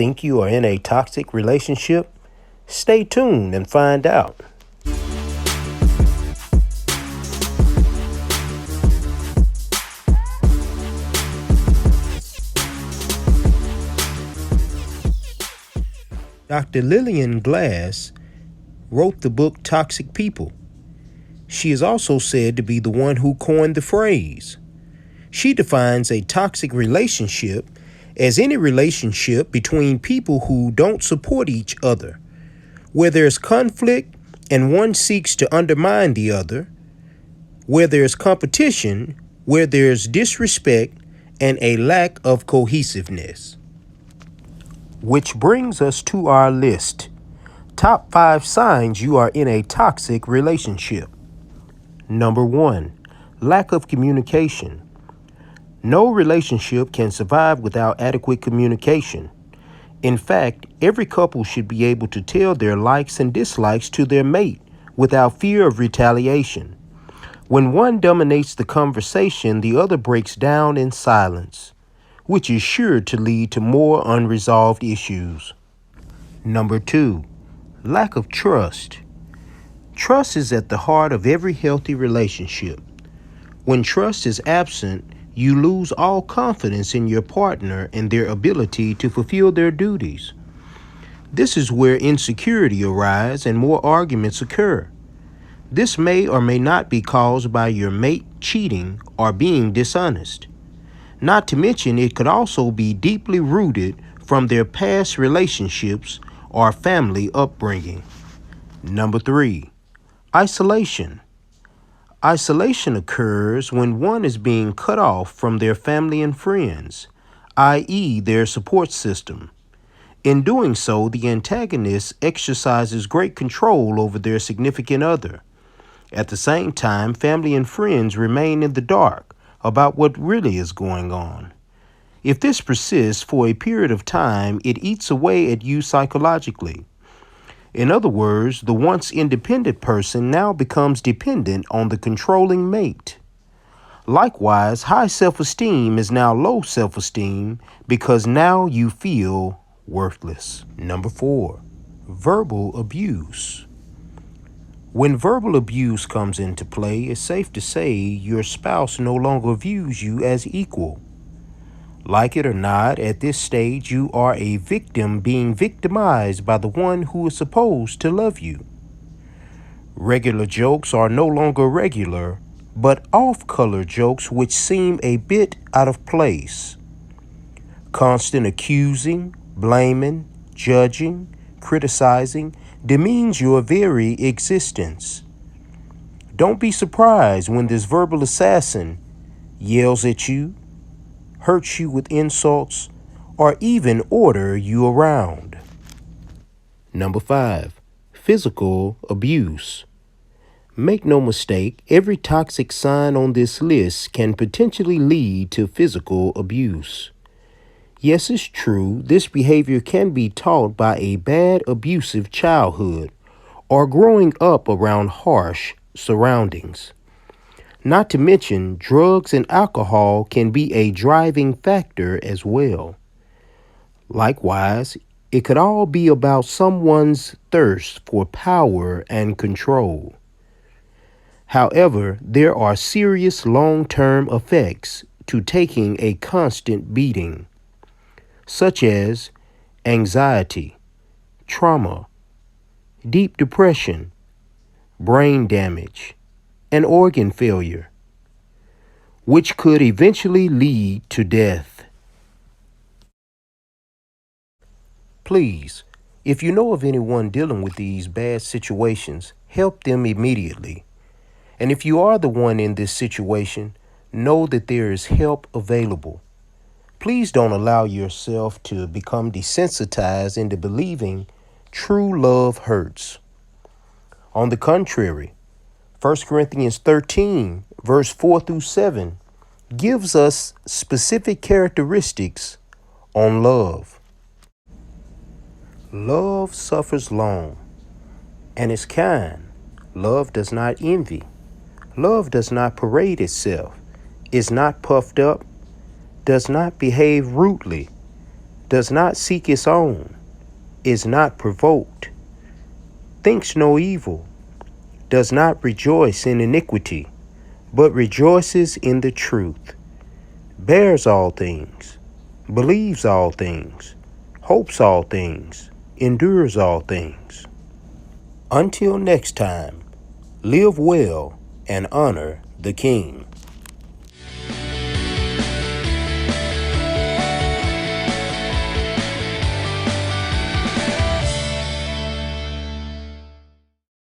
Think you are in a toxic relationship? Stay tuned and find out. Dr. Lillian Glass wrote the book Toxic People. She is also said to be the one who coined the phrase. She defines a toxic relationship as any relationship between people who don't support each other, where there's conflict and one seeks to undermine the other, where there's competition, where there's disrespect, and a lack of cohesiveness. Which brings us to our list. Top 5 signs you are in a toxic relationship. Number 1, lack of communication. No relationship can survive without adequate communication. In fact, every couple should be able to tell their likes and dislikes to their mate without fear of retaliation. When one dominates the conversation, the other breaks down in silence, which is sure to lead to more unresolved issues. Number 2, lack of trust. Trust is at the heart of every healthy relationship. When trust is absent, you lose all confidence in your partner and their ability to fulfill their duties. This is where insecurity arises and more arguments occur. This may or may not be caused by your mate cheating or being dishonest. Not to mention, it could also be deeply rooted from their past relationships or family upbringing. Number 3, isolation. Isolation occurs when one is being cut off from their family and friends, i.e., their support system. In doing so, the antagonist exercises great control over their significant other. At the same time, family and friends remain in the dark about what really is going on. If this persists for a period of time, it eats away at you psychologically. In other words, the once independent person now becomes dependent on the controlling mate. Likewise, high self-esteem is now low self-esteem because now you feel worthless. Number 4, verbal abuse. When verbal abuse comes into play, it's safe to say your spouse no longer views you as equal. Like it or not, at this stage, you are a victim being victimized by the one who is supposed to love you. Regular jokes are no longer regular, but off-color jokes which seem a bit out of place. Constant accusing, blaming, judging, criticizing demeans your very existence. Don't be surprised when this verbal assassin yells at you, hurts you with insults, or even order you around. Number 5, physical abuse. Make no mistake, every toxic sign on this list can potentially lead to physical abuse. Yes, it's true, this behavior can be taught by a bad abusive childhood or growing up around harsh surroundings. Not to mention, drugs and alcohol can be a driving factor as well. Likewise, it could all be about someone's thirst for power and control. However, there are serious long-term effects to taking a constant beating, such as anxiety, trauma, deep depression, brain damage, and organ failure, which could eventually lead to death. Please, if you know of anyone dealing with these bad situations, help them immediately. And if you are the one in this situation, know that there is help available. Please don't allow yourself to become desensitized into believing true love hurts. On the contrary, 1 Corinthians 13, verse 4 through 7, gives us specific characteristics on love. Love suffers long and is kind. Love does not envy. Love does not parade itself, is not puffed up, does not behave rudely, does not seek its own, is not provoked, thinks no evil, does not rejoice in iniquity, but rejoices in the truth, bears all things, believes all things, hopes all things, endures all things. Until next time, live well and honor the King.